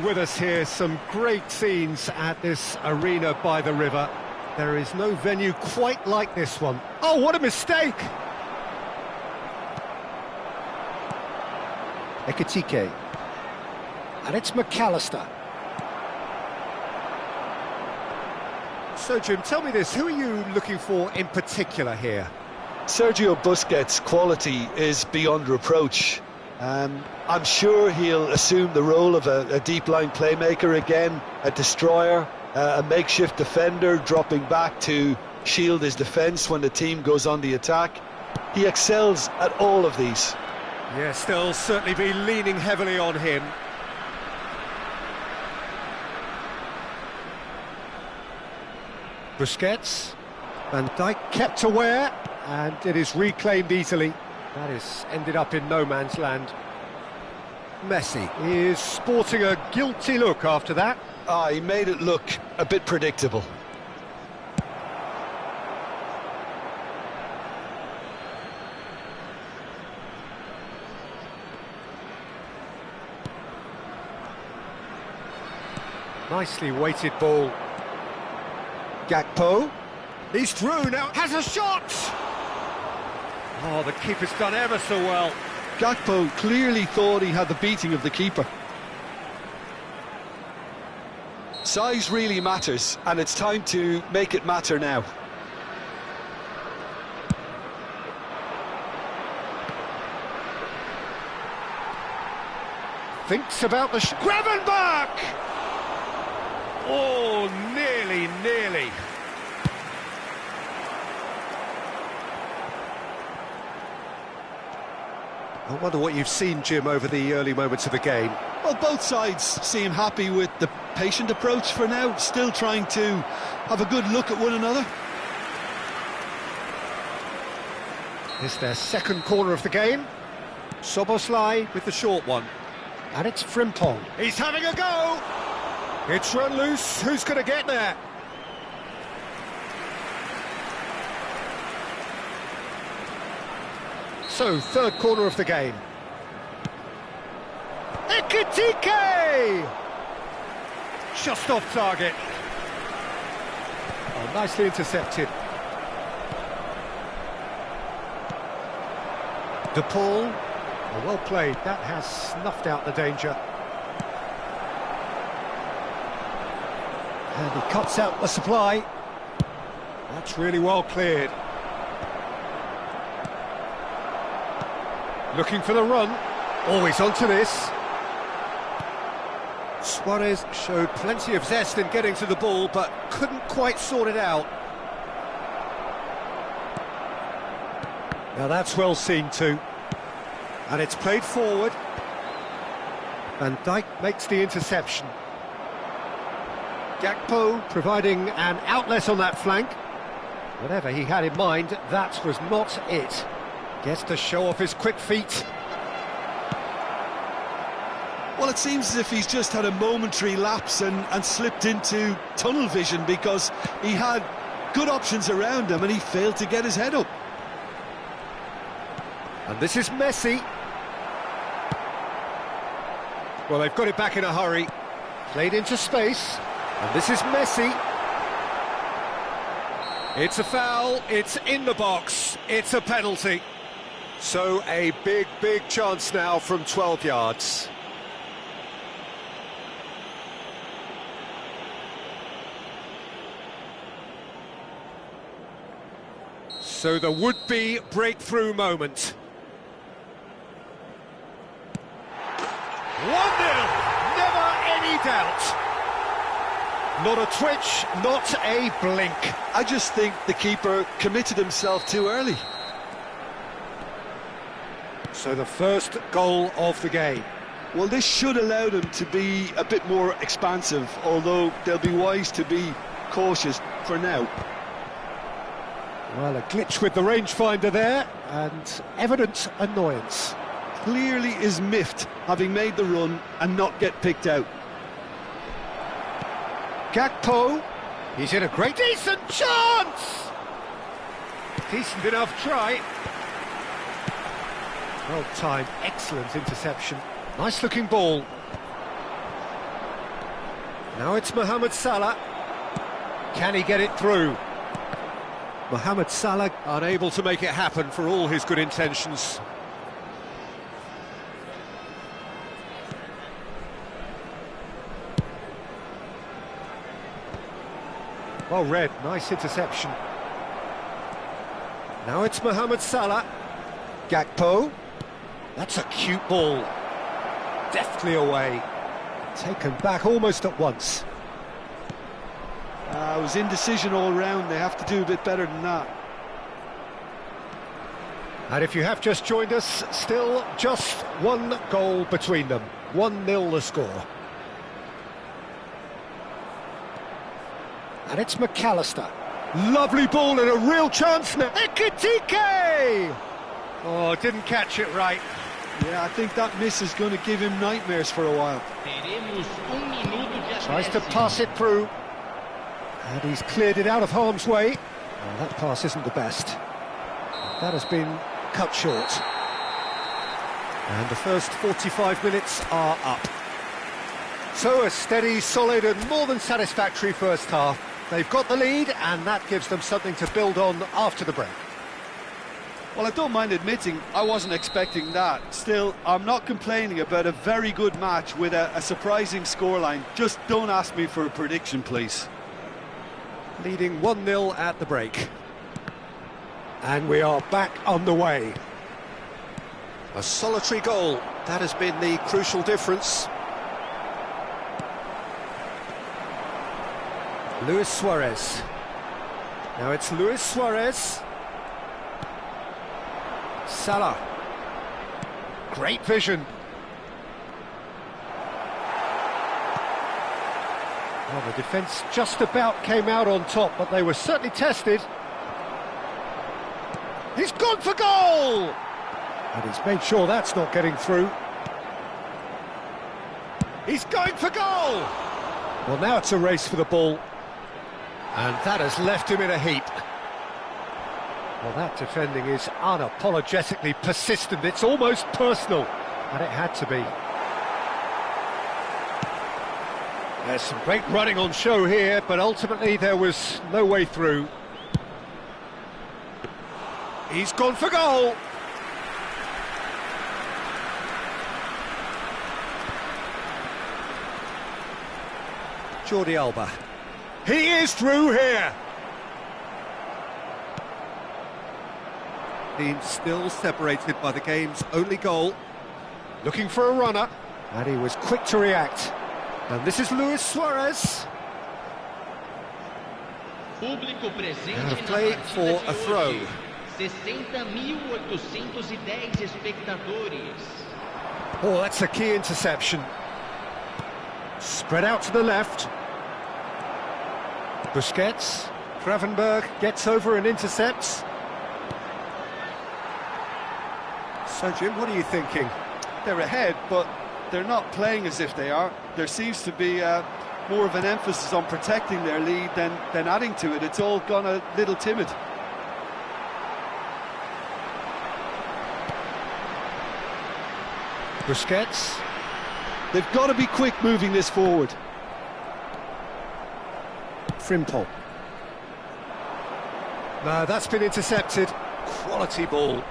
With us here, some great scenes at this arena by the river. There is no venue quite like this one. Oh, what a mistake! Ekitike. And it's McAllister. So, Jim, tell me this, who are you looking for in particular here? Sergio Busquets' quality is beyond reproach. I'm sure he'll assume the role of a deep-line playmaker again, a destroyer, a makeshift defender, dropping back to shield his defence when the team goes on the attack. He excels at all of these. Yes, they'll certainly be leaning heavily on him. Busquets, Van Dijk kept aware, and it is reclaimed easily. That is ended up in no man's land. Messi is sporting a guilty look after that. He made it look a bit predictable. Nicely weighted ball. Gakpo, he's through now, has a shot! Oh, the keeper's done ever so well. Gakpo clearly thought he had the beating of the keeper. Size really matters, and it's time to make it matter now. Thinks about the Gravenberch! Oh, nearly. I wonder what you've seen, Jim, over the early moments of the game. Well, both sides seem happy with the patient approach for now, still trying to have a good look at one another. It's their second corner of the game. Soboslai with the short one. And it's Frimpong. He's having a go! It's run loose, who's going to get there? So, third corner of the game. Ekitike! Just off target. Oh, nicely intercepted. De Paul. Oh, well played, that has snuffed out the danger. And he cuts out the supply. That's really well cleared. Looking for the run. Always onto this. Suarez showed plenty of zest in getting to the ball, but couldn't quite sort it out. Now that's well seen too. And it's played forward. Van Dijk makes the interception. Gakpo providing an outlet on that flank. Whatever he had in mind, that was not it. Gets to show off his quick feet. Well, it seems as if he's just had a momentary lapse and slipped into tunnel vision, because he had good options around him and he failed to get his head up. And this is Messi. Well, they've got it back in a hurry. Played into space. And this is Messi. It's a foul, it's in the box, it's a penalty. So a big chance now from 12 yards. So the would-be breakthrough moment. 1-0, never any doubt. Not a twitch, not a blink. I just think the keeper committed himself too early. So the first goal of the game. Well, this should allow them to be a bit more expansive, although they'll be wise to be cautious for now. Well, a glitch with the rangefinder there, and evident annoyance. Clearly is miffed, having made the run and not get picked out. Gakpo, he's in a great, decent chance! Decent enough try. Well timed, excellent interception. Nice looking ball. Now it's Mohamed Salah. Can he get it through? Mohamed Salah unable to make it happen for all his good intentions. Well read, nice interception. Now it's Mohamed Salah. Gakpo. That's a cute ball. Deftly away. Taken back almost at once. It was indecision all round. They have to do a bit better than that. And if you have just joined us, still just one goal between them. 1-0 the score. And it's McAllister. Lovely ball and a real chance now. Ekitike! Oh, didn't catch it right. Yeah, I think that miss is going to give him nightmares for a while. Tries to pass it through. And he's cleared it out of harm's way. Well, that pass isn't the best. That has been cut short. And the first 45 minutes are up. So a steady, solid and more than satisfactory first half. They've got the lead and that gives them something to build on after the break. Well, I don't mind admitting I wasn't expecting that. Still, I'm not complaining about a very good match with a surprising scoreline. Just don't ask me for a prediction, please. Leading 1-0 at the break. And we are back on the way. A solitary goal. That has been the crucial difference. Luis Suarez. Now it's Luis Suarez. Salah. Great vision. Well, the defence just about came out on top, but they were certainly tested. He's gone for goal! And he's made sure that's not getting through. He's going for goal! Well, now it's a race for the ball. And that has left him in a heap. Well, that defending is unapologetically persistent. It's almost personal. And it had to be. There's some great running on show here, but ultimately there was no way through. He's gone for goal! Jordi Alba. He is through here! Team still separated by the game's only goal. Looking for a runner. And he was quick to react. And this is Luis Suarez. Out of play for a throw. 60.810 espectadores. Oh, that's a key interception. Spread out to the left. Busquets. Gravenberg gets over and intercepts. So, Jim, what are you thinking? They're ahead, but they're not playing as if they are. There seems to be more of an emphasis on protecting their lead than adding to it. It's all gone a little timid. Busquets. They've got to be quick moving this forward. Frimpong. No, that's been intercepted. Quality ball.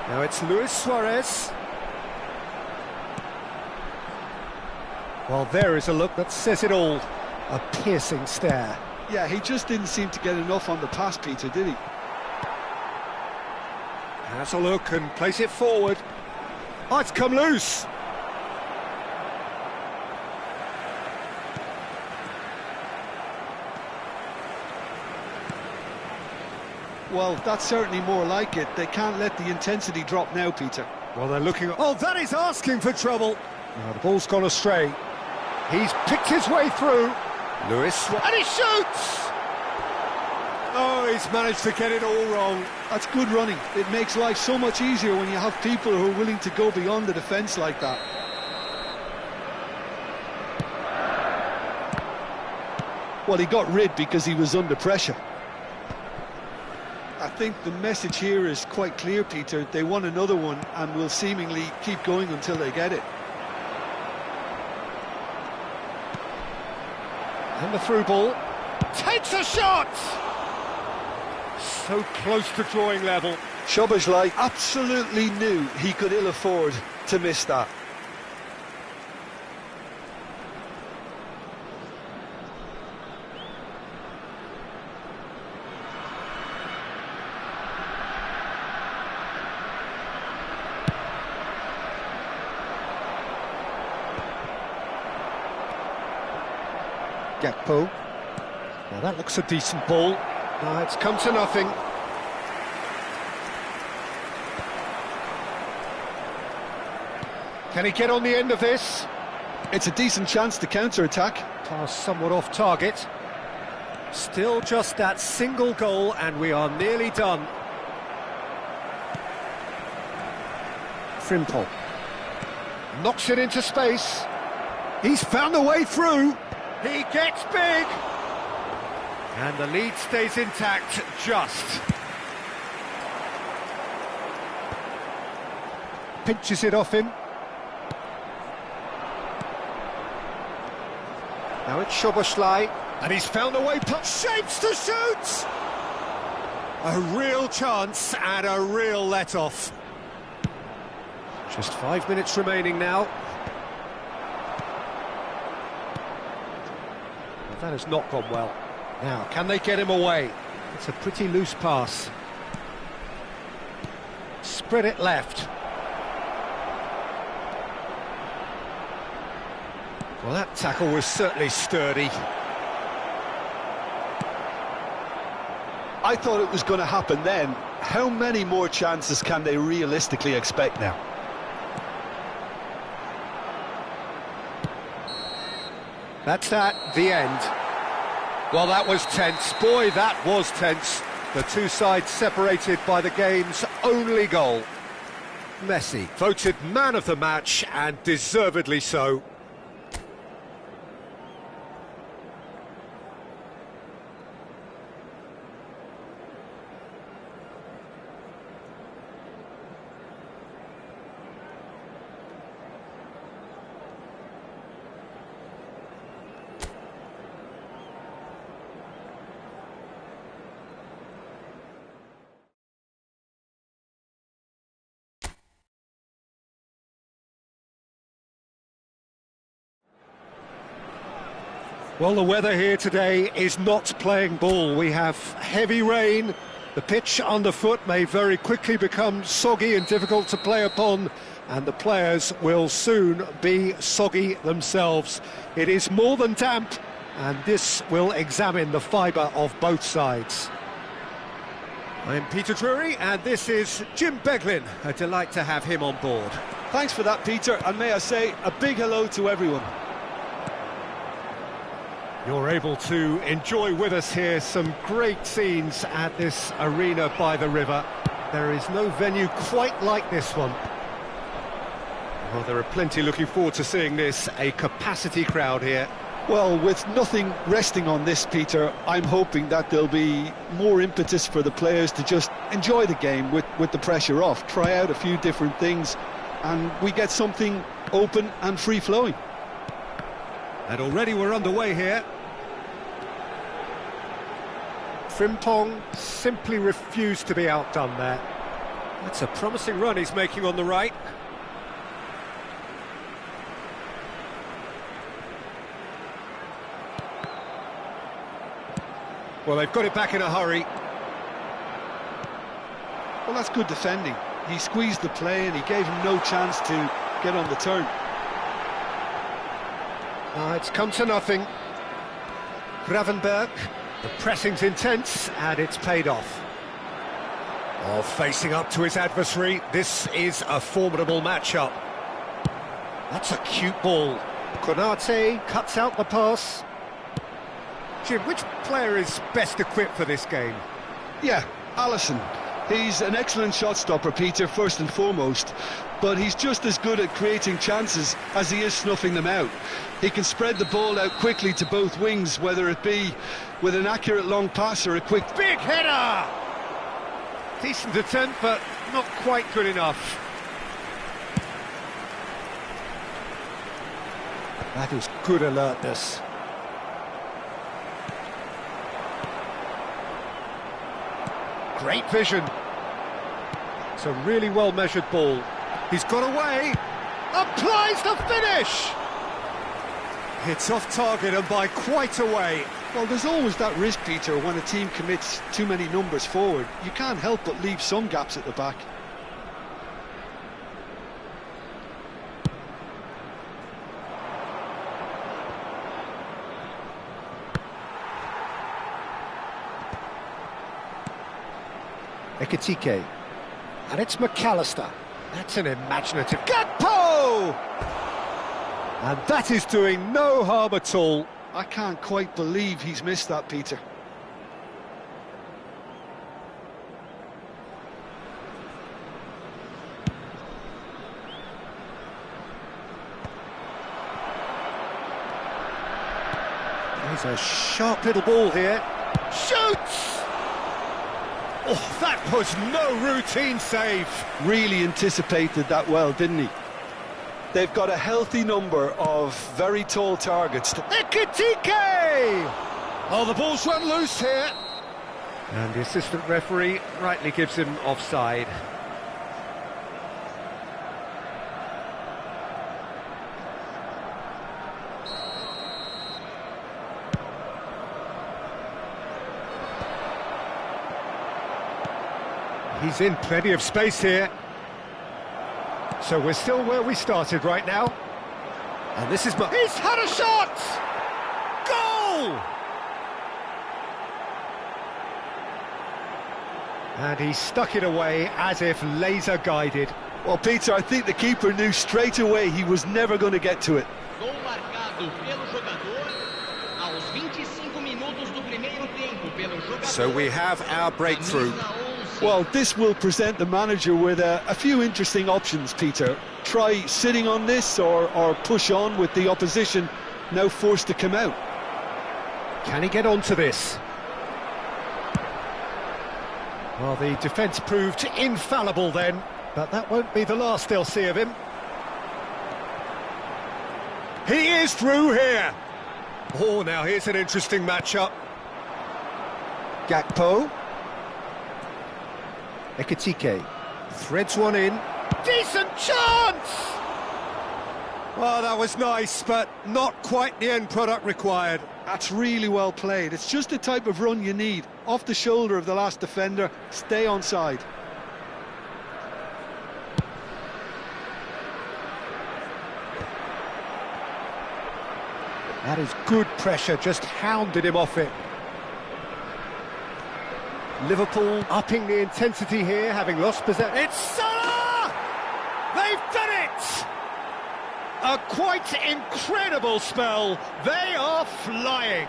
Now it's Luis Suarez. Well, there is a look that says it all. A piercing stare. Yeah, he just didn't seem to get enough on the pass, Peter, did he? Has a look and place it forward. Oh, it's come loose. Well, that's certainly more like it. They can't let the intensity drop now, Peter. Well, they're looking... Oh, that is asking for trouble. No, the ball's gone astray. He's picked his way through. Luis... And he shoots! Oh, he's managed to get it all wrong. That's good running. It makes life so much easier when you have people who are willing to go beyond the defence like that. Well, he got rid because he was under pressure. think the message here is quite clear, Peter. They want another one and will seemingly keep going until they get it. And the through ball. Takes a shot! So close to drawing level. Szoboszlai absolutely knew he could ill afford to miss that. Gakpo. Now that looks a decent ball. Now it's come to nothing. Can he get on the end of this? It's a decent chance to counter-attack. Pass somewhat off target. Still just that single goal and we are nearly done. Frimpong. Knocks it into space. He's found a way through. He gets big. And the lead stays intact, just. Pinches it off him. Now it's Szoboszlai, and he's found a way, shapes to shoot! A real chance and a real let-off. Just 5 minutes remaining now. Well, that has not gone well. Now, can they get him away? It's a pretty loose pass. Spread it left. Well, that tackle was certainly sturdy. I thought it was going to happen then. How many more chances can they realistically expect now? That's the end. Well, that was tense. Boy, that was tense. The two sides separated by the game's only goal. Messi voted man of the match, and deservedly so. Well, the weather here today is not playing ball. We have heavy rain. The pitch underfoot may very quickly become soggy and difficult to play upon, and the players will soon be soggy themselves. It is more than damp, and this will examine the fibre of both sides. I'm Peter Drury, and this is Jim Beglin. A delight to have him on board. Thanks for that, Peter, and may I say a big hello to everyone. You're able to enjoy with us here some great scenes at this arena by the river. There is no venue quite like this one. Well, there are plenty looking forward to seeing this, a capacity crowd here. Well, with nothing resting on this, Peter, I'm hoping that there'll be more impetus for the players to just enjoy the game with the pressure off, try out a few different things, and we get something open and free-flowing. And already we're underway here. Frimpong simply refused to be outdone there. That's a promising run he's making on the right. Well, they've got it back in a hurry. Well, that's good defending. He squeezed the play and he gave him no chance to get on the turn. It's come to nothing. Gravenberg, the pressing's intense and it's paid off. Oh, facing up to his adversary, this is a formidable matchup. That's a cute ball. Konate cuts out the pass. Jim, which player is best equipped for this game? Yeah, Alisson. He's an excellent shot stopper, Peter, first and foremost, but he's just as good at creating chances as he is snuffing them out. He can spread the ball out quickly to both wings, whether it be with an accurate long pass or a quick... Big header! Decent attempt, but not quite good enough. That is good alertness. Great vision. It's a really well-measured ball. He's got away. Applies the finish! It's off target and by quite a way. Well, there's always that risk, Peter, when a team commits too many numbers forward. You can't help but leave some gaps at the back. Ekitike. And it's McAllister. That's an imaginative... Gakpo! And that is doing no harm at all. I can't quite believe he's missed that, Peter. There's a sharp little ball here. Shoots! Oh, that was no routine save. Really anticipated that well, didn't he? They've got a healthy number of very tall targets. Ekitike! Oh, the ball's run loose here. And the assistant referee rightly gives him offside. He's in plenty of space here. So we're still where we started right now. And this is... He's had a shot! Goal! And he stuck it away as if laser-guided. Well, Peter, I think the keeper knew straight away he was never going to get to it. Gol marcado pelo jogador aos 25 minutos do primeiro tempo pelo jogador. So we have our breakthrough. Well, this will present the manager with a few interesting options, Peter. Try sitting on this or push on with the opposition now forced to come out. Can he get onto this? Well, the defence proved infallible then, but that won't be the last they'll see of him. He is through here! Oh, now here's an interesting matchup. Gakpo. Ekitike Threads one in. Decent chance! Oh, that was nice, but not quite the end product required. That's really well played. It's just the type of run you need. Off the shoulder of the last defender, stay onside. That is good pressure, just hounded him off it. Liverpool upping the intensity here, having lost possession. It's Salah! They've done it! A quite incredible spell. They are flying.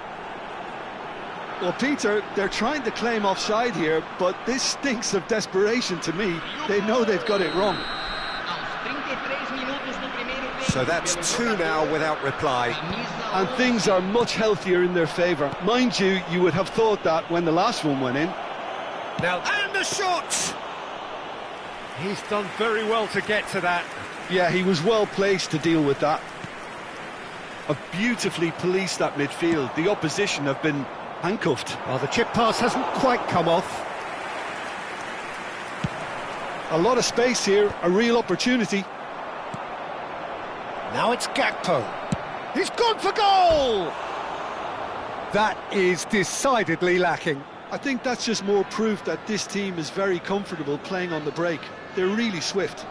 Well, Peter, they're trying to claim offside here, but this stinks of desperation to me. They know they've got it wrong. So that's two now without reply. And things are much healthier in their favour. Mind you, you would have thought that when the last one went in. Now, and the shot! He's done very well to get to that. Yeah, he was well placed to deal with that. A beautifully policed that midfield. The opposition have been handcuffed. Well, the chip pass hasn't quite come off. A lot of space here, a real opportunity. Now it's Gakpo. He's gone for goal! That is decidedly lacking. I think that's just more proof that this team is very comfortable playing on the break. They're really swift.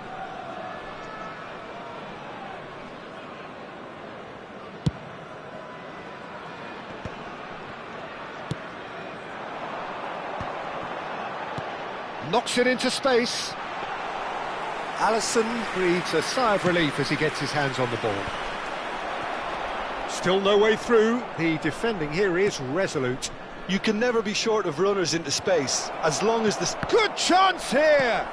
Knocks it into space. Alisson breathes a sigh of relief as he gets his hands on the ball. Still no way through. The defending here is resolute. You can never be short of runners into space, as long as the... Good chance here!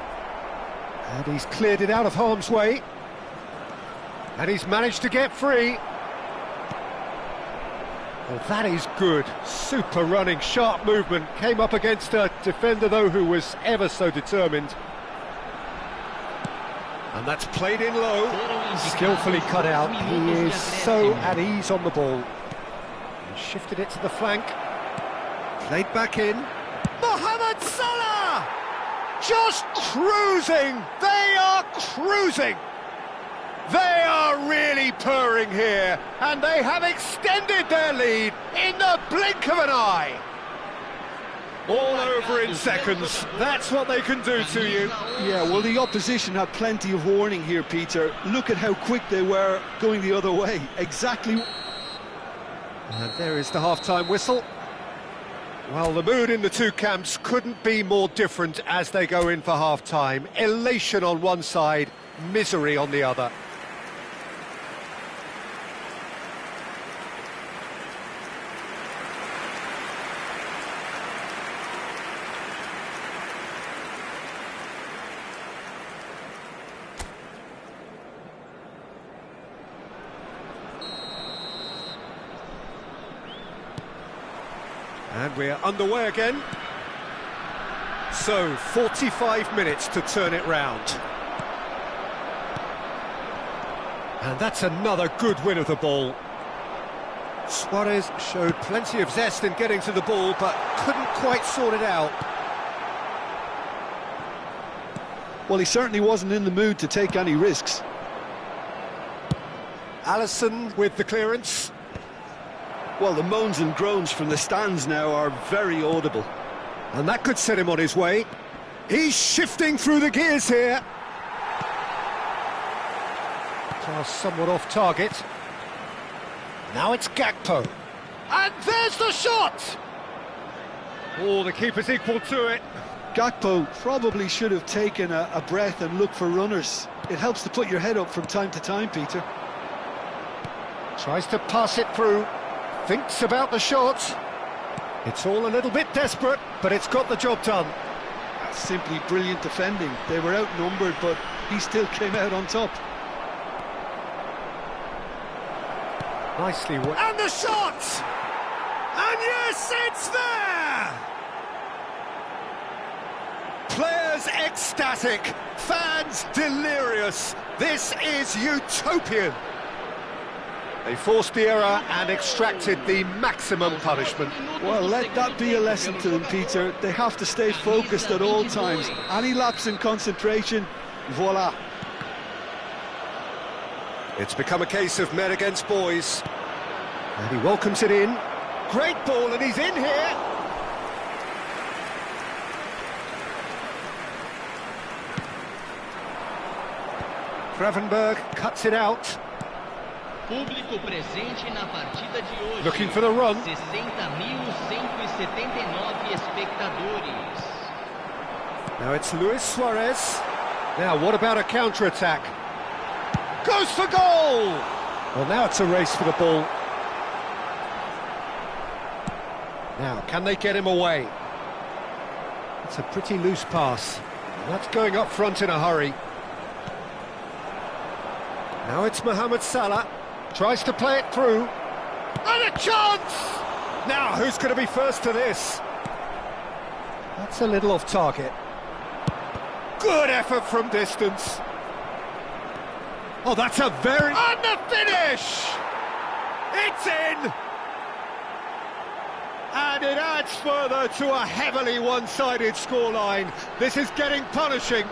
And he's cleared it out of harm's way. And he's managed to get free. Well, that is good. Super running, sharp movement. Came up against a defender, though, who was ever so determined. And that's played in low. Skillfully cut out. He is so at ease on the ball. And shifted it to the flank. Played back in. Mohamed Salah! Just cruising! They are cruising! They are really purring here, and they have extended their lead in the blink of an eye. All over in seconds. That's what they can do to you. Yeah, well, the opposition had plenty of warning here, Peter. Look at how quick they were going the other way. Exactly. And there is the half-time whistle. Well, the mood in the two camps couldn't be more different as they go in for half-time. Elation on one side, misery on the other. And we're underway again. So, 45 minutes to turn it round. And that's another good win of the ball. Suarez showed plenty of zest in getting to the ball, but couldn't quite sort it out. Well, he certainly wasn't in the mood to take any risks. Alisson with the clearance. Well, the moans and groans from the stands now are very audible. And that could set him on his way. He's shifting through the gears here. Pass somewhat off target. Now it's Gakpo. And there's the shot! Oh, the keeper's equal to it. Gakpo probably should have taken a breath and looked for runners. It helps to put your head up from time to time, Peter. Tries to pass it through. Thinks about the shot. It's all a little bit desperate, but it's got the job done. That's simply brilliant defending. They were outnumbered, but he still came out on top. Nicely worked. And the shot! And yes, it's there! Players ecstatic, fans delirious. This is utopian. They forced the error and extracted the maximum punishment. Well, let that be a lesson to them, Peter. They have to stay focused at all times. Any lapse in concentration, voila. It's become a case of men against boys. And he welcomes it in. Great ball, and he's in here. Gravenberg cuts it out. Público presente na partida de hoje. Looking for the run. 60.179 espectadores. Now it's Luis Suarez. Now, what about a counter-attack? Goes for goal! Well, now it's a race for the ball. Now, can they get him away? It's a pretty loose pass. And that's going up front in a hurry. Now it's Mohamed Salah. Tries to play it through. And a chance! Now, who's going to be first to this? That's a little off target. Good effort from distance. Oh, that's a very... And the finish! It's in! And it adds further to a heavily one-sided scoreline. This is getting punishing.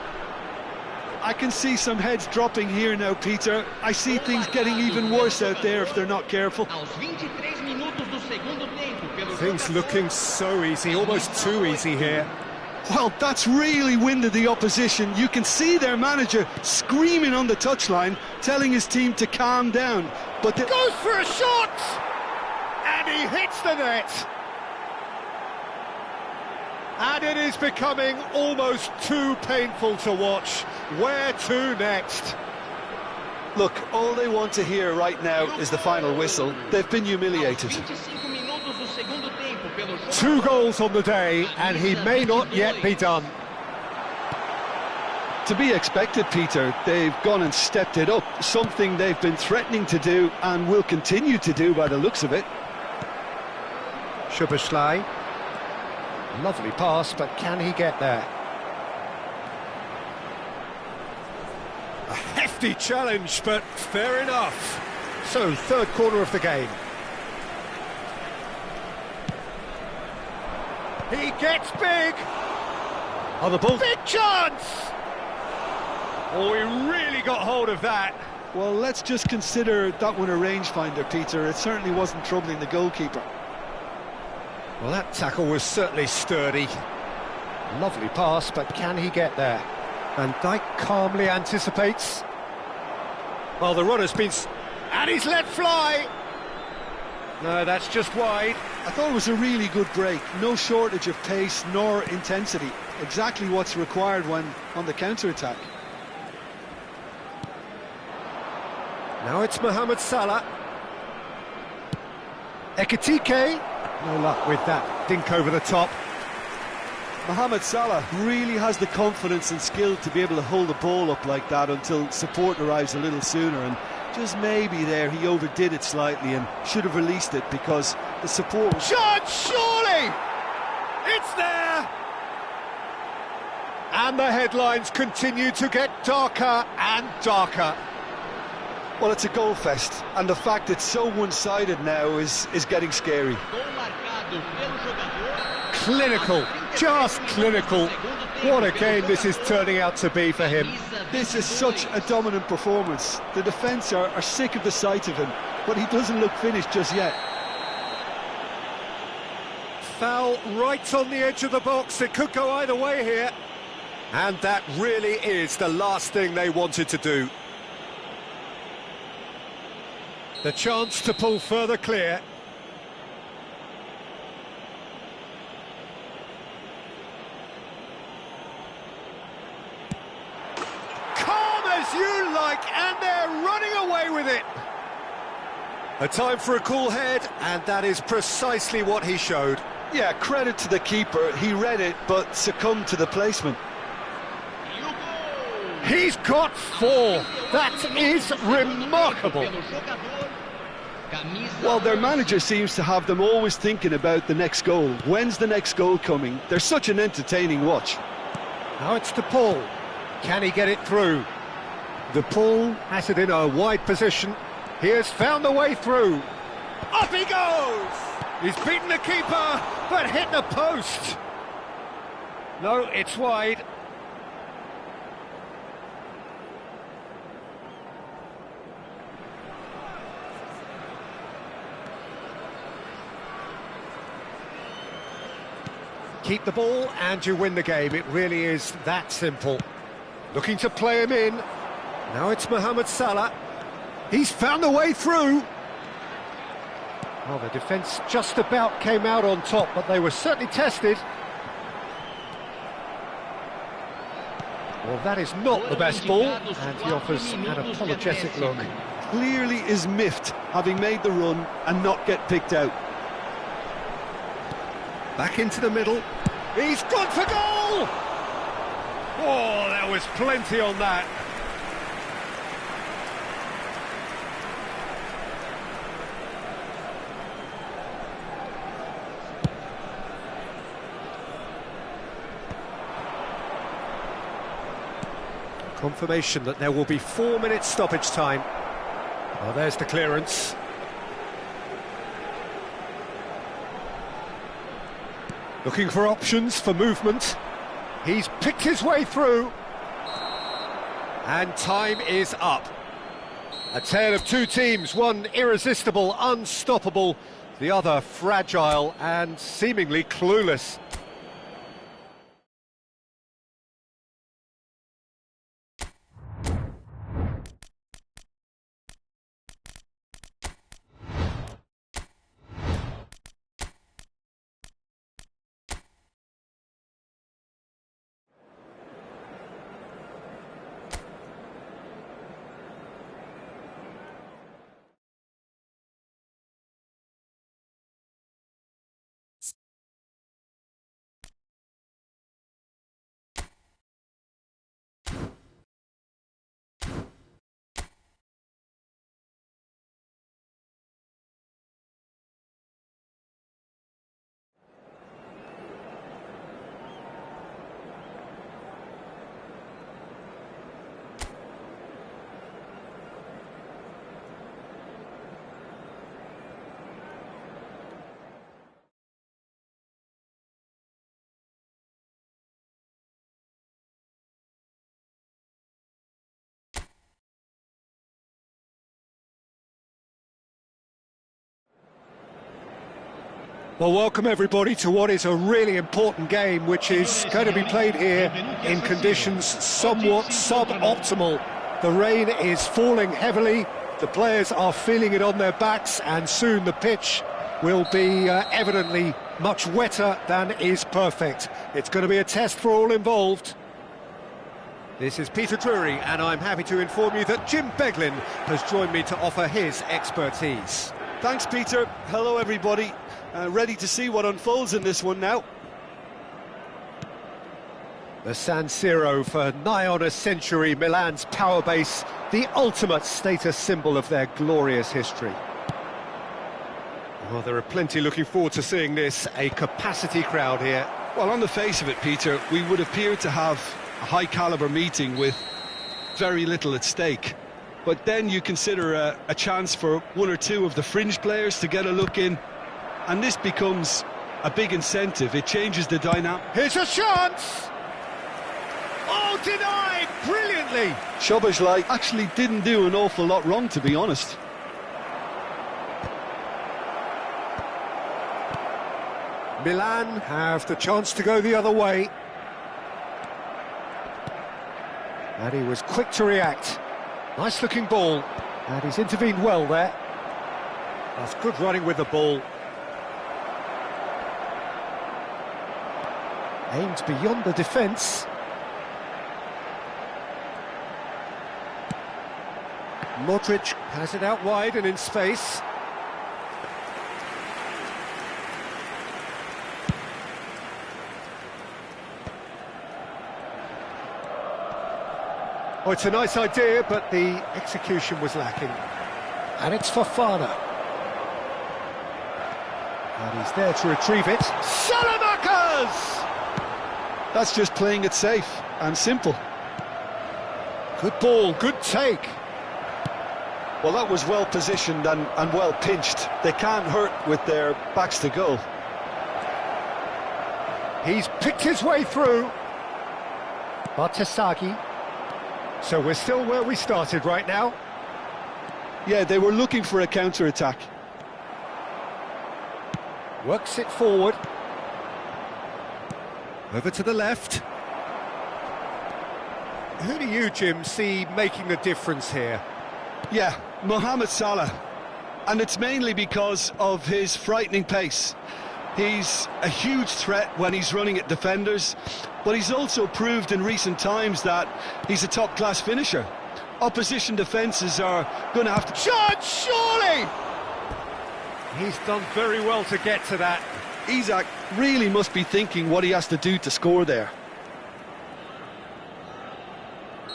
I can see some heads dropping here now, Peter. I see things getting even worse out there if they're not careful. Things looking so easy, almost too easy here. Well, that's really winded the opposition. You can see their manager screaming on the touchline, telling his team to calm down. But goes for a shot! And he hits the net! And it is becoming almost too painful to watch. Where to next? Look, all they want to hear right now is the final whistle. They've been humiliated. 2 goals on the day, and he may not yet be done. To be expected, Peter. They've gone and stepped it up, something they've been threatening to do and will continue to do by the looks of it. Szoboszlai. Lovely pass, but can he get there? A hefty challenge, but fair enough. So, third corner of the game. He gets big! On the ball. Big chance! Oh, he really got hold of that. Well, let's just consider that one a rangefinder, Peter. It certainly wasn't troubling the goalkeeper. Well, that tackle was certainly sturdy. Lovely pass, but can he get there? Van Dijk calmly anticipates. Well, the runner's been... and he's let fly! No, that's just wide. I thought it was a really good break. No shortage of pace nor intensity. Exactly what's required when on the counter-attack. Now it's Mohamed Salah. Ekitike. No luck with that dink over the top. Mohamed Salah really has the confidence and skill to be able to hold the ball up like that until support arrives a little sooner, and just maybe there he overdid it slightly and should have released it because the support... Shot, surely! It's there! And the headlines continue to get darker and darker. Well, it's a goal fest, and the fact it's so one-sided now is getting scary. Clinical, just clinical. What a game this is turning out to be for him. This is such a dominant performance. The defence are sick of the sight of him, but he doesn't look finished just yet. Foul right on the edge of the box. It could go either way here. And that really is the last thing they wanted to do. The chance to pull further clear. Calm as you like, and they're running away with it. A time for a cool head, and that is precisely what he showed. Yeah, credit to the keeper. He read it, but succumbed to the placement. He's got 4. That is remarkable. Well, their manager seems to have them always thinking about the next goal. When's the next goal coming? They're such an entertaining watch. Now it's to Paul. Can he get it through? The Paul has it in a wide position. He has found the way through. Up he goes! He's beaten the keeper, but hit the post. No, it's wide. Keep the ball and you win the game. It really is that simple. Looking to play him in. Now it's Mohamed Salah. He's found the way through. Well, the defence just about came out on top, but they were certainly tested. Well, that is not the best ball, and he offers an apologetic look. Clearly is miffed, having made the run and not get picked out. Back into the middle. He's gone for goal! Oh, there was plenty on that. Confirmation that there will be 4 minutes stoppage time. Well, there's the clearance. Looking for options for movement. He's picked his way through. And time is up. A tale of two teams, one irresistible, unstoppable, the other fragile and seemingly clueless. Well, welcome everybody to what is a really important game, which is going to be played here in conditions somewhat suboptimal. The rain is falling heavily, the players are feeling it on their backs, and soon the pitch will be evidently much wetter than is perfect. It's going to be a test for all involved. This is Peter Drury, and I'm happy to inform you that Jim Beglin has joined me to offer his expertise. Thanks, Peter. Hello, everybody. Ready to see what unfolds in this one now. The San Siro, for nigh on a century, Milan's power base, the ultimate status symbol of their glorious history. Well, there are plenty looking forward to seeing this, a capacity crowd here. Well, on the face of it, Peter, we would appear to have a high-caliber meeting with very little at stake. But then you consider a chance for one or two of the fringe players to get a look in, and this becomes a big incentive. It changes the dynamic. Here's a chance! Oh, denied brilliantly! Szoboszlai actually didn't do an awful lot wrong, to be honest. Milan have the chance to go the other way. And he was quick to react. Nice looking ball, and he's intervened well there. That's good running with the ball. Aimed beyond the defence. Modric has it out wide and in space. Oh, it's a nice idea, but the execution was lacking. And it's Fofana. And he's there to retrieve it. Salamakers! That's just playing it safe and simple. Good ball, good take. Well, that was well positioned and well pinched. They can't hurt with their backs to goal. He's picked his way through. Bartesaghi. So we're still where we started right now. Yeah, they were looking for a counter-attack. Works it forward. Over to the left. Who do you, Jim, see making the difference here? Yeah, Mohamed Salah. And it's mainly because of his frightening pace. He's a huge threat when he's running at defenders, but he's also proved in recent times that he's a top-class finisher. Opposition defences are going to have to... Shot, surely! He's done very well to get to that. Isak really must be thinking what he has to do to score there.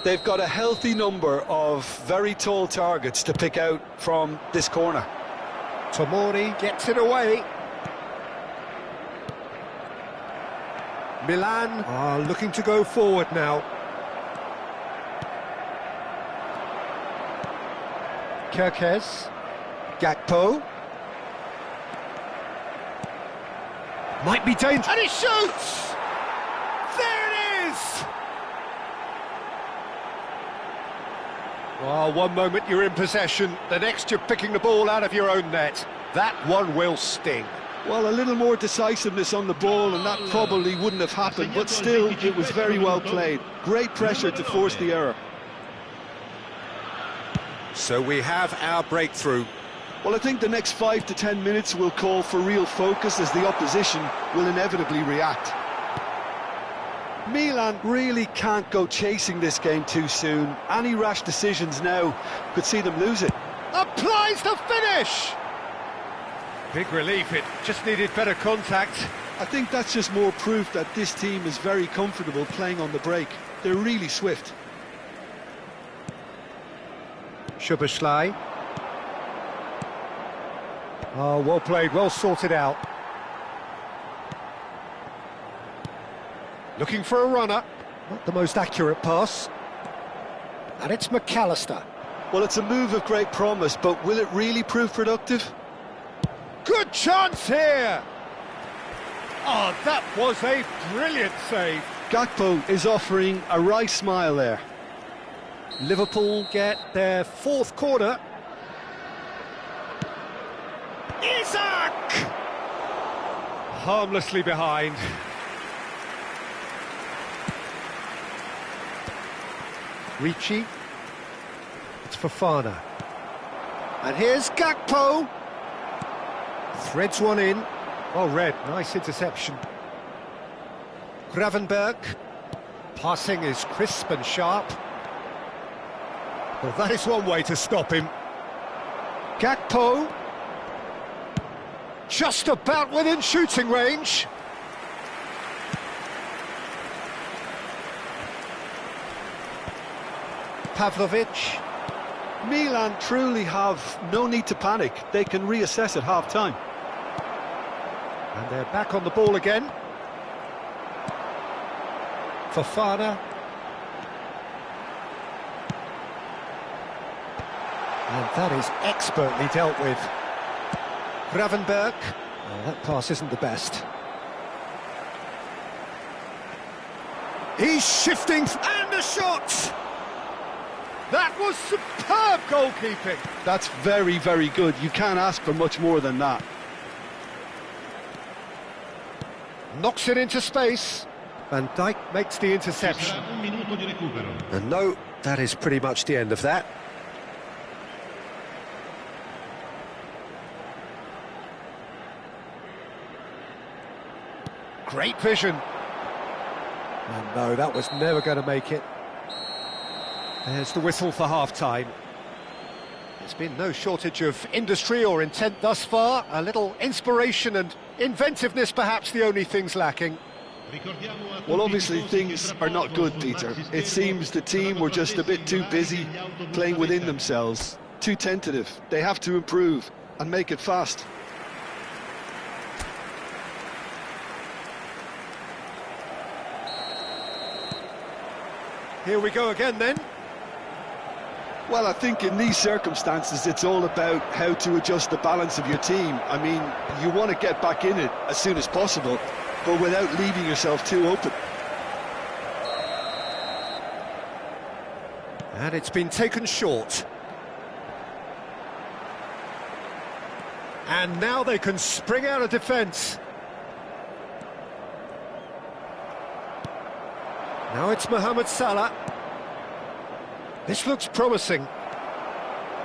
They've got a healthy number of very tall targets to pick out from this corner. Tomori gets it away. Milan are looking to go forward now. Kerkez. Gakpo. Might be dangerous. And he shoots! There it is! Well, one moment you're in possession, the next you're picking the ball out of your own net. That one will sting. Well, a little more decisiveness on the ball and that probably wouldn't have happened, but still, it was very well played. Great pressure to force the error. So we have our breakthrough. Well, I think the next 5 to 10 minutes will call for real focus as the opposition will inevitably react. Milan really can't go chasing this game too soon. Any rash decisions now could see them lose it. Applies the finish! Big relief, it just needed better contact. I think that's just more proof that this team is very comfortable playing on the break. They're really swift. Szoboszlai. Oh, well played, well sorted out. Looking for a runner. Not the most accurate pass. And it's McAllister. Well, it's a move of great promise, but will it really prove productive? Good chance here! Oh, that was a brilliant save. Gakpo is offering a wry smile there. Liverpool get their fourth corner. Isak! harmlessly behind. Ricci. It's Fofana. And here's Gakpo. Threads one in. Well read, nice interception. Gravenberg. Passing is crisp and sharp. Well, that is one way to stop him. Gakpo. Just about within shooting range. Pavlovic. Milan truly have no need to panic. They can reassess at half-time. And they're back on the ball again. Fofana. And that is expertly dealt with. Gravenberg. Oh, that pass isn't the best. He's shifting, and a shot! That was superb goalkeeping. That's very, very good. You can't ask for much more than that. Knocks it into space. Van Dijk makes the interception. And no, that is pretty much the end of that. Great vision. And no, that was never going to make it. There's the whistle for half-time. There's been no shortage of industry or intent thus far. A little inspiration and inventiveness, perhaps the only things lacking. Well, obviously things are not good, Peter. It seems the team were just a bit too busy playing within themselves, too tentative. They have to improve and make it fast. Here we go again then. Well, I think in these circumstances it's all about how to adjust the balance of your team. I mean, you want to get back in it as soon as possible, but without leaving yourself too open. And it's been taken short. And now they can spring out of defence. Now it's Mohamed Salah. This looks promising.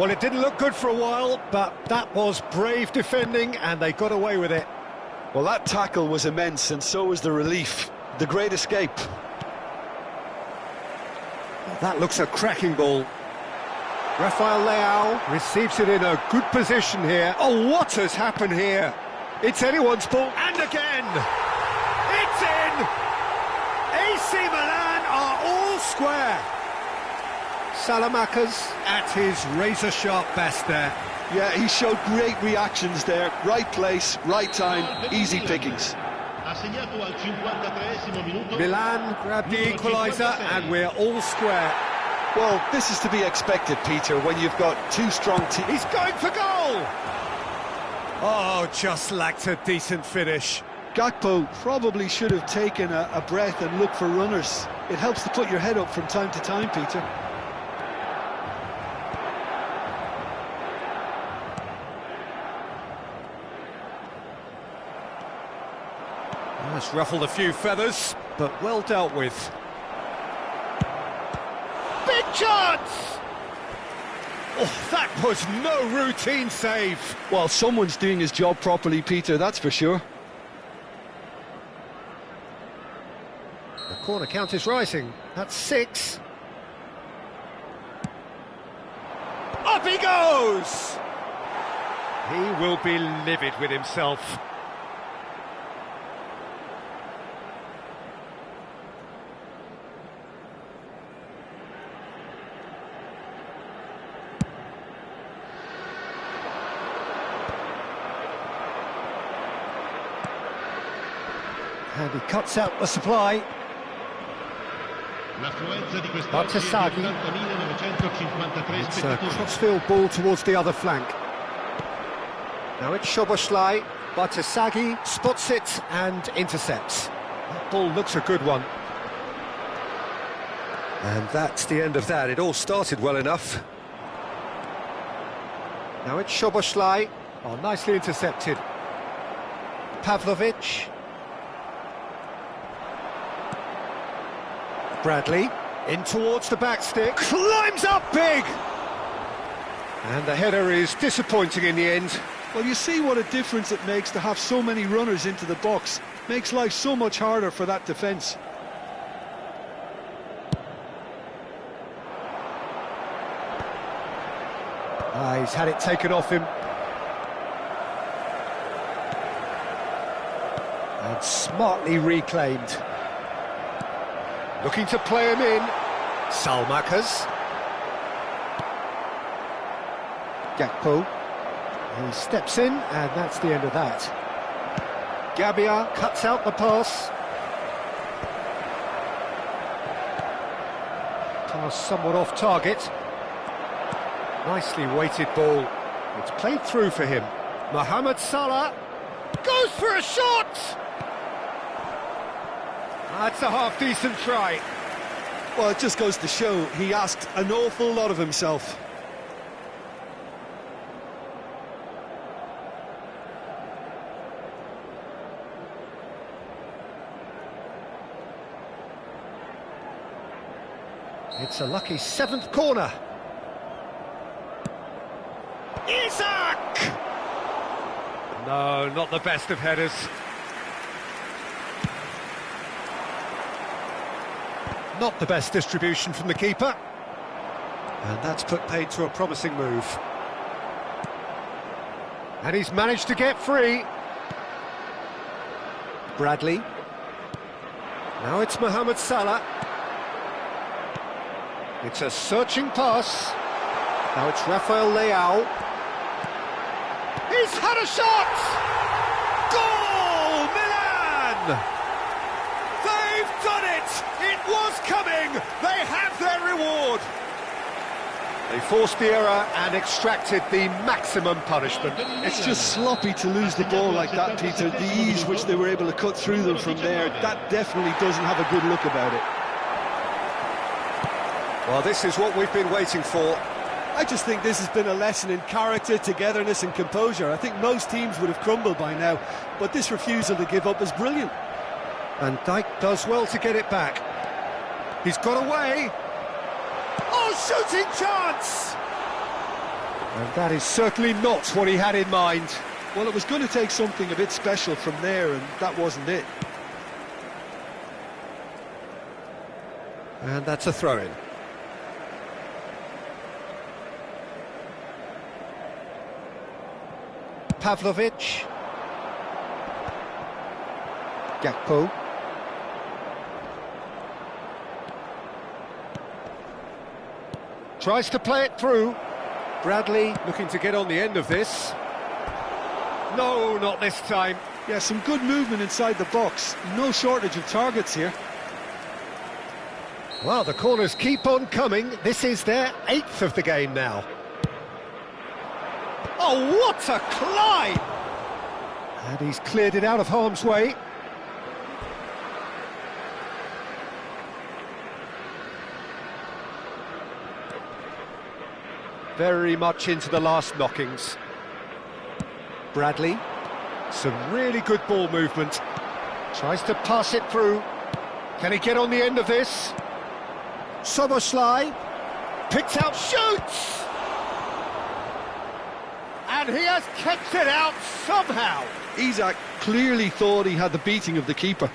Well, it didn't look good for a while, but that was brave defending, and they got away with it. Well, that tackle was immense, and so was the relief. The great escape. That looks a cracking ball. Rafael Leao receives it in a good position here. Oh, what has happened here? It's anyone's ball, and again! It's in! AC Milan are all square. Salamakas at his razor-sharp best there. Yeah, he showed great reactions there. Right place, right time, easy pickings. Milan grab the equaliser, and we're all square. Well, this is to be expected, Peter, when you've got two strong teams. He's going for goal! Oh, just lacked a decent finish. Gakpo probably should have taken a breath and looked for runners. It helps to put your head up from time to time, Peter. That's ruffled a few feathers, but well dealt with. Big chance! Oh, that was no routine save. Well, someone's doing his job properly, Peter, that's for sure. The corner count is rising. That's 6. Up he goes! He will be livid with himself. And he cuts out the supply. Bartesaghi. It's a crossfield ball towards the other flank. Now it's Szoboszlai. Bartesaghi spots it and intercepts. That ball looks a good one. And that's the end of that. It all started well enough. Now it's Szoboszlai. Oh, nicely intercepted. Pavlovic. Bradley, in towards the back stick, climbs up big! And the header is disappointing in the end. Well, you see what a difference it makes to have so many runners into the box. Makes life so much harder for that defence. He's had it taken off him. And smartly reclaimed. Looking to play him in. Salmakas. Gakpo. He steps in, and that's the end of that. Gabia cuts out the pass. Pass somewhat off target. Nicely weighted ball. It's played through for him. Mohamed Salah goes for a shot! That's a half-decent try. Well, it just goes to show he asked an awful lot of himself. It's a lucky 7th corner. Isaac! No, not the best of headers. Not the best distribution from the keeper. And that's put paid to a promising move. And he's managed to get free. Bradley. Now it's Mohamed Salah. It's a searching pass. Now it's Rafael Leao. He's had a shot! Goal, Milan! They've done it! It was coming! They have their reward! They forced the error and extracted the maximum punishment. It's just sloppy to lose the ball like that, Peter. The ease which they were able to cut through them from there, that definitely doesn't have a good look about it. Well, this is what we've been waiting for. I just think this has been a lesson in character, togetherness and composure. I think most teams would have crumbled by now, but this refusal to give up is brilliant. And Dijk does well to get it back. He's got away. Oh, shooting chance! And that is certainly not what he had in mind. Well, it was going to take something a bit special from there, and that wasn't it. And that's a throw-in. Pavlovic. Gakpo. Tries to play it through. Bradley looking to get on the end of this. No, not this time. Yeah, some good movement inside the box. No shortage of targets here. Well, the corners keep on coming. This is their 8th of the game now. Oh, what a climb! And he's cleared it out of harm's way. Very much into the last knockings. Bradley, some really good ball movement. Tries to pass it through. Can he get on the end of this? Soboslai picks out, shoots! And he has kept it out somehow. Isaac clearly thought he had the beating of the keeper.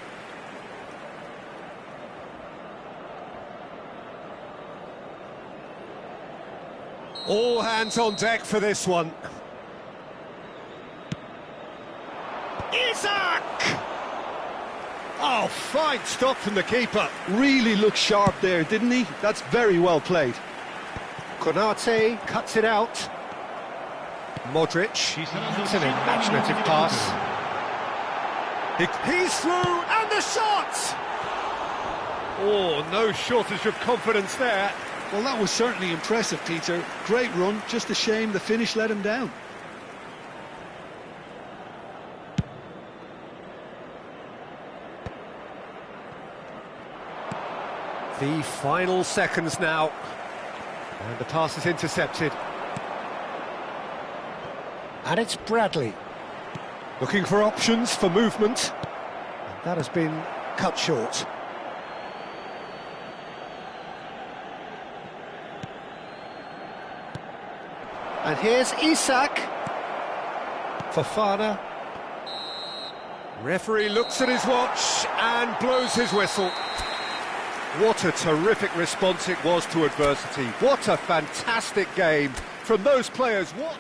All hands on deck for this one. Isaac! Oh, fine stop from the keeper. Really looked sharp there, didn't he? That's very well played. Konate cuts it out. Modric, it's an imaginative pass. He's through, and the shot! Oh, no shortage of confidence there. Well, that was certainly impressive, Peter. Great run, just a shame the finish let him down. The final seconds now. And the pass is intercepted. And it's Bradley. Looking for options for movement. And that has been cut short. And here's Isak. Fofana. Referee looks at his watch and blows his whistle. What a terrific response it was to adversity. What a fantastic game from those players. What?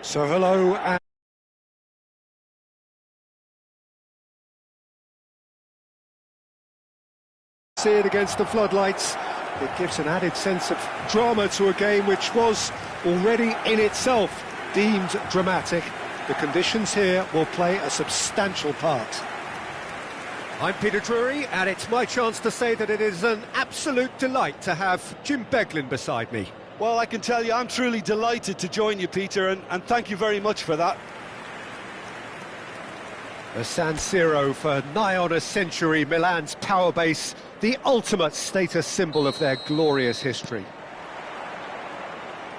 So hello and see it against the floodlights. It gives an added sense of drama to a game which was already in itself deemed dramatic. The conditions here will play a substantial part. I'm Peter Drury, and it's my chance to say that it is an absolute delight to have Jim Beglin beside me. Well, I can tell you I'm truly delighted to join you, Peter, and thank you very much for that. The San Siro for nigh on a century, Milan's power base, the ultimate status symbol of their glorious history.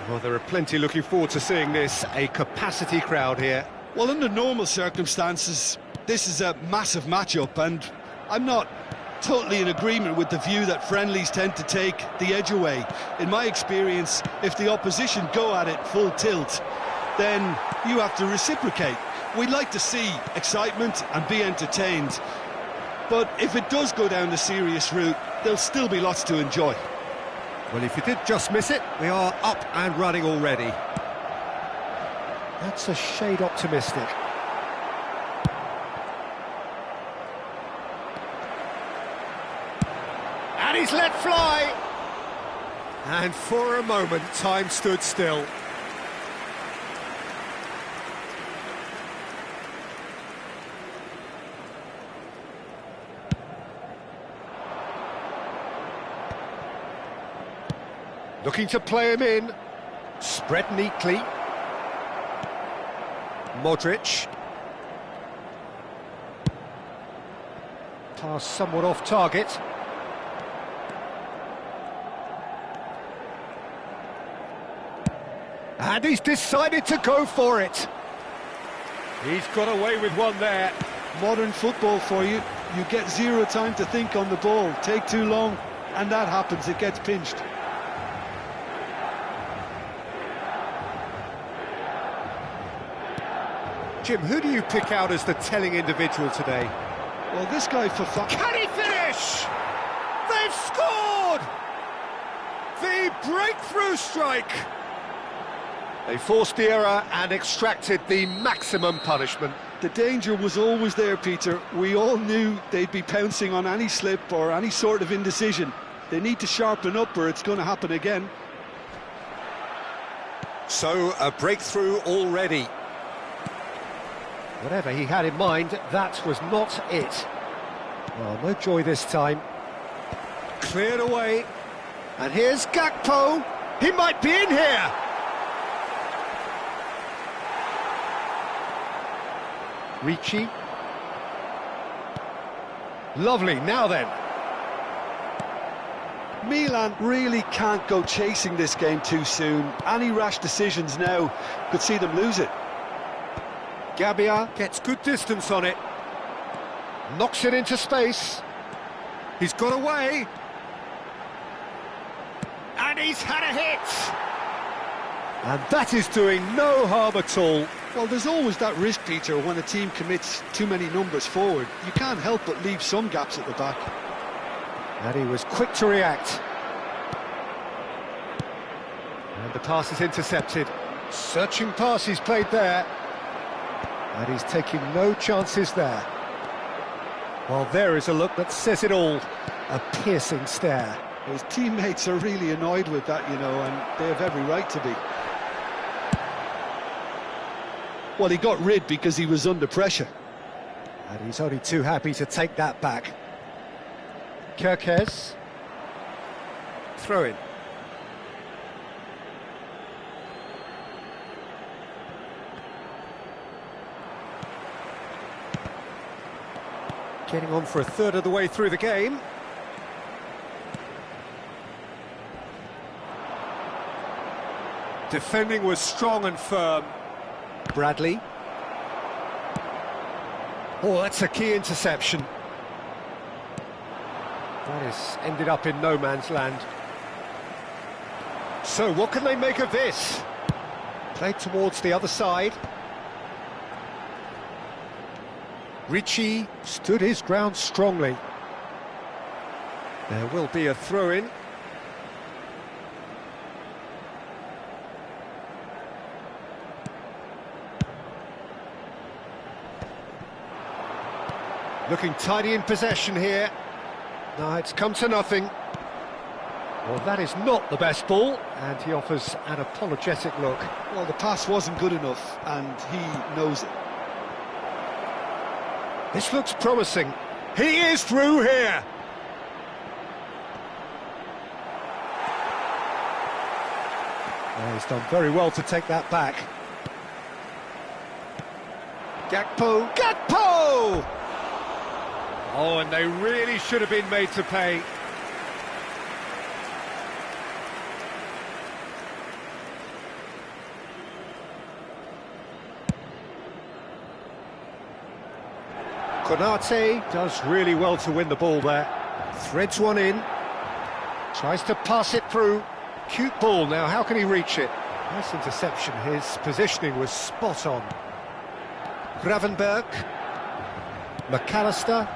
Well, there are plenty looking forward to seeing this, a capacity crowd here. Well, under normal circumstances, this is a massive matchup, and I'm not totally in agreement with the view that friendlies tend to take the edge away. In my experience, if the opposition go at it full tilt, then you have to reciprocate. We'd like to see excitement and be entertained, but if it does go down the serious route, there'll still be lots to enjoy. Well, if you did just miss it, we are up and running already. That's a shade optimistic. And he's let fly! And for a moment, time stood still. Looking to play him in. Spread neatly. Modric. Pass somewhat off target. And he's decided to go for it. He's got away with one there. Modern football for you. You get zero time to think on the ball. Take too long, and that happens. It gets pinched. Jim, who do you pick out as the telling individual today? Well, this guy Fofana. Can he finish? They've scored! The breakthrough strike! They forced the error and extracted the maximum punishment. The danger was always there, Peter. We all knew they'd be pouncing on any slip or any sort of indecision. They need to sharpen up or it's going to happen again. So, a breakthrough already. Whatever he had in mind, that was not it. Well, no joy this time. Cleared away. And here's Gakpo. He might be in here. Ricci. Lovely, now then. Milan really can't go chasing this game too soon. Any rash decisions now could see them lose it. Gabbia gets good distance on it. Knocks it into space. He's got away. And he's had a hit. And that is doing no harm at all. Well, there's always that risk, Peter, when a team commits too many numbers forward. You can't help but leave some gaps at the back. And he was quick to react. And the pass is intercepted. Searching pass he's played there. And he's taking no chances there. Well, there is a look that says it all. A piercing stare. His teammates are really annoyed with that, you know, and they have every right to be. Well, he got rid because he was under pressure. And he's only too happy to take that back. Kirkes. Throw in. Getting on for a third of the way through the game. Defending was strong and firm. Bradley. Oh, that's a key interception. That has ended up in no man's land. So, what can they make of this? Played towards the other side. Ritchie stood his ground strongly. There will be a throw-in. Looking tidy in possession here. No, it's come to nothing. Well, that is not the best ball, and he offers an apologetic look. Well, the pass wasn't good enough, and he knows it. This looks promising. He is through here. Well, he's done very well to take that back. Gakpo. Gakpo! Oh, and they really should have been made to pay. Konate does really well to win the ball there. Threads one in. Tries to pass it through. Cute ball now, how can he reach it? Nice interception, his positioning was spot on. Gravenberg. McAllister.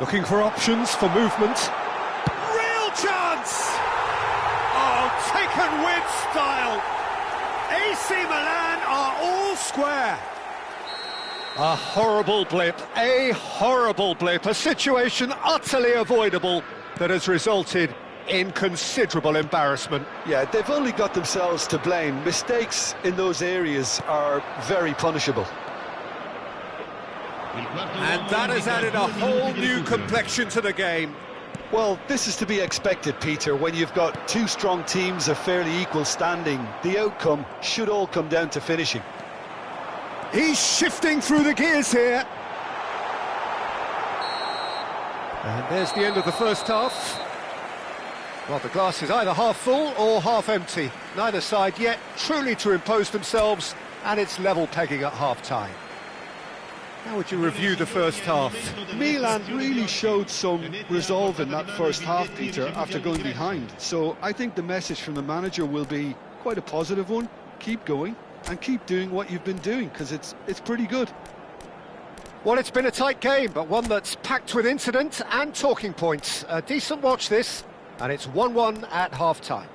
Looking for options for movement. Real chance! Oh, taken with style. AC Milan are all square. A horrible blip, a situation utterly avoidable that has resulted in considerable embarrassment. Yeah, they've only got themselves to blame. Mistakes in those areas are very punishable. And that has added a whole new complexion to the game. Well, this is to be expected, Peter. When you've got two strong teams of fairly equal standing, the outcome should all come down to finishing. He's shifting through the gears here. And there's the end of the first half. Well, the glass is either half full or half empty. Neither side yet truly to impose themselves, and it's level pegging at half-time. How would you review the first half? Milan really showed some resolve in that first half, Peter, after going behind. So I think the message from the manager will be quite a positive one. Keep going and keep doing what you've been doing, because it's pretty good. Well, it's been a tight game, but one that's packed with incident and talking points. A decent watch this, and it's 1-1 at half-time.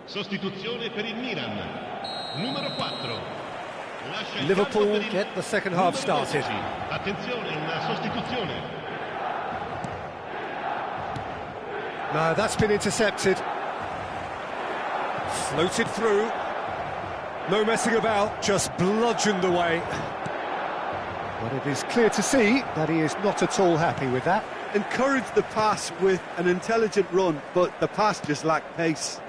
Sostituzione per il Milan, numero 4. Liverpool get the second half started. No, that's been intercepted. Floated through. No messing about, just bludgeoned away. But it is clear to see that he is not at all happy with that. Encouraged the pass with an intelligent run, but the pass just lacked pace.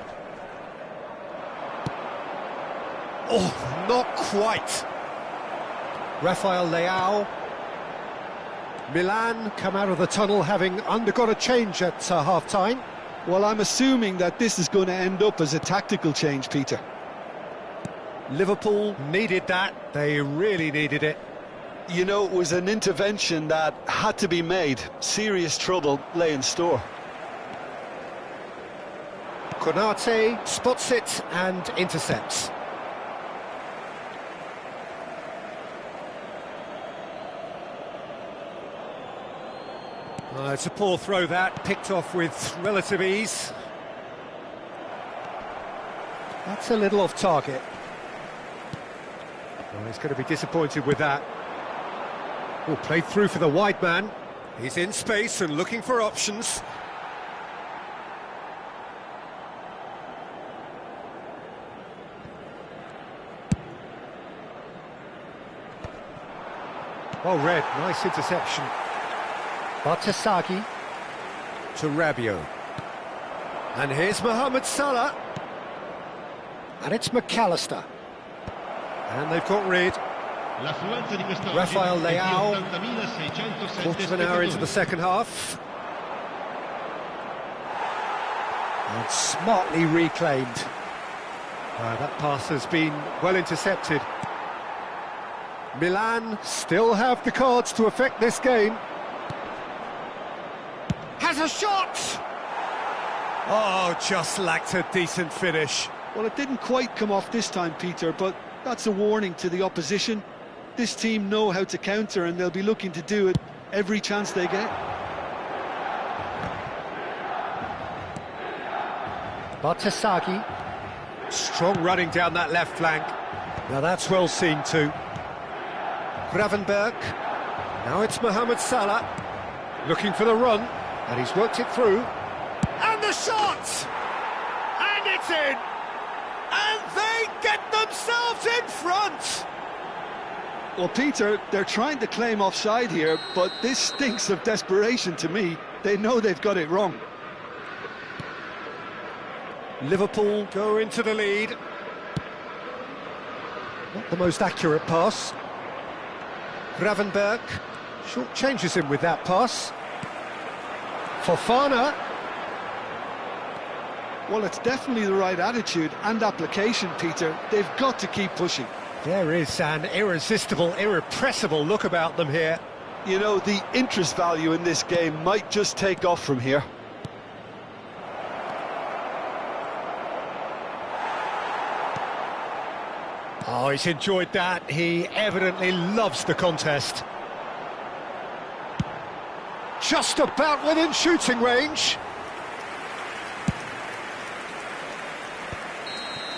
Oh, not quite. Rafael Leao. Milan come out of the tunnel having undergone a change at half-time. Well, I'm assuming that this is going to end up as a tactical change, Peter. Liverpool needed that. They really needed it. You know, it was an intervention that had to be made. Serious trouble lay in store. Konate spots it and intercepts. It's a poor throw that, picked off with relative ease. That's a little off target. Well, he's going to be disappointed with that. Oh, played through for the wide man. He's in space and looking for options. Well read, nice interception. Bartasagi to Rabiot. And here's Mohamed Salah. And it's McAllister. And they've got rid. Rafael Leao, quarter of an hour into the second half. And smartly reclaimed. That pass has been well intercepted. Milan still have the cards to affect this game. Has a shot! Oh, just lacked a decent finish. Well, it didn't quite come off this time, Peter, but that's a warning to the opposition. This team know how to counter, and they'll be looking to do it every chance they get. Bartasagi. Strong running down that left flank. Now that's well seen too. Gravenberg. Now it's Mohamed Salah. Looking for the run. And he's worked it through. And the shot! And it's in! And they get themselves in front! Well, Peter, they're trying to claim offside here, but this stinks of desperation to me. They know they've got it wrong. Liverpool go into the lead. Not the most accurate pass. Gravenberg short changes him with that pass. Fofana. Well, it's definitely the right attitude and application, Peter. They've got to keep pushing. There is an irresistible, irrepressible look about them here. You know, the interest value in this game might just take off from here. Oh, he's enjoyed that. He evidently loves the contest. Just about within shooting range.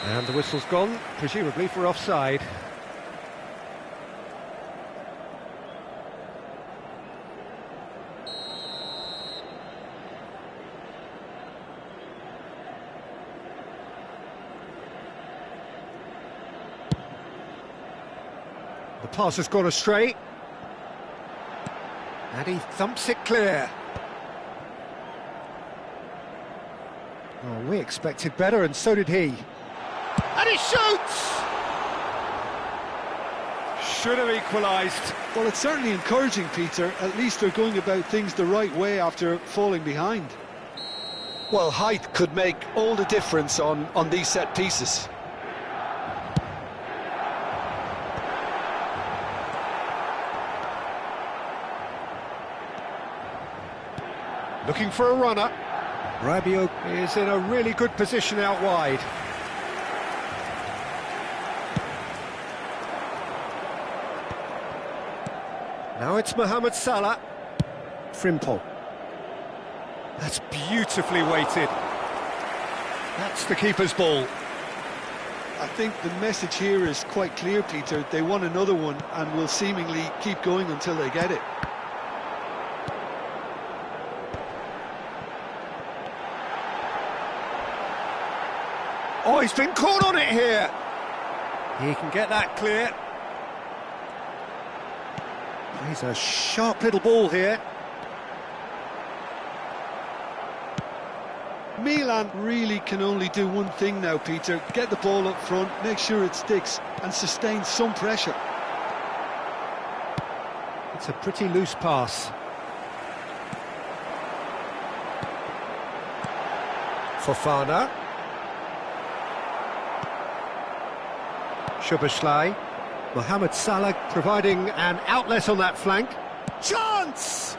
And the whistle's gone, presumably for offside. The pass has gone astray. And he thumps it clear. Oh, we expected better, and so did he. And he shoots! Should have equalised. Well, it's certainly encouraging, Peter. At least they're going about things the right way after falling behind. Well, height could make all the difference on these set pieces. Looking for a runner. Rabiot is in a really good position out wide. Now it's Mohamed Salah. Frimpong. That's beautifully weighted. That's the keeper's ball. I think the message here is quite clear, Peter. They want another one and will seemingly keep going until they get it. Oh, he's been caught on it here. He can get that clear. He's a sharp little ball here. Milan really can only do one thing now, Peter. Get the ball up front, make sure it sticks, and sustain some pressure. It's a pretty loose pass. Fofana. Szoboszlai. Mohamed Salah providing an outlet on that flank. Chance!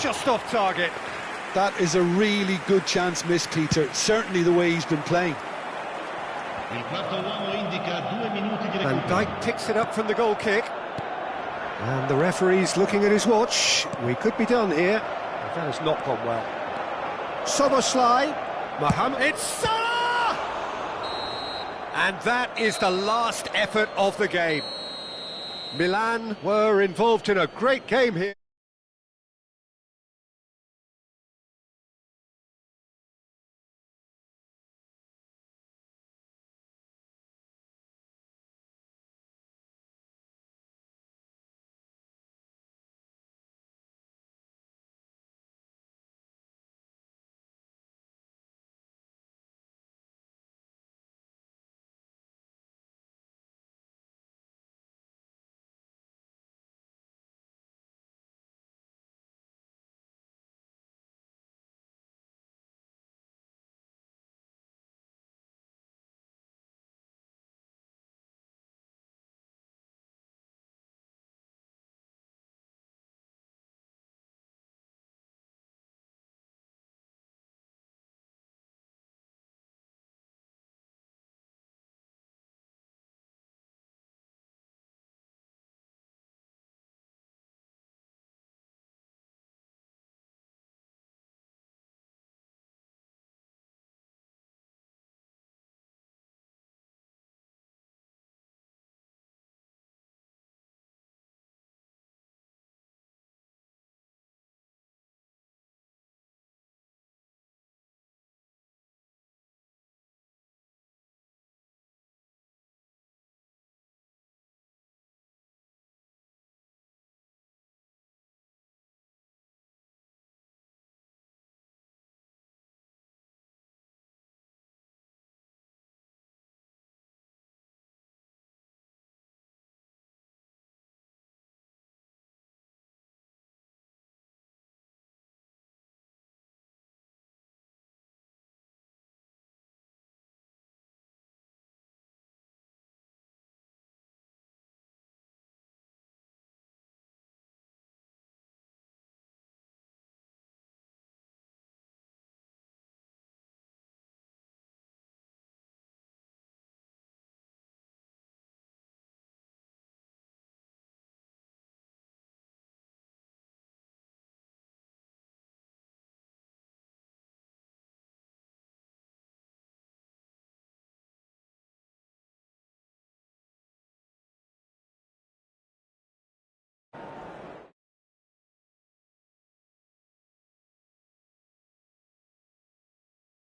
Just off target. That is a really good chance missed, Peter. Certainly the way he's been playing. Van Dijk picks it up from the goal kick. And the referee's looking at his watch. We could be done here. But that has not gone well. Szoboszlai. Mohamed. It's Salah! And that is the last effort of the game. Milan were involved in a great game here.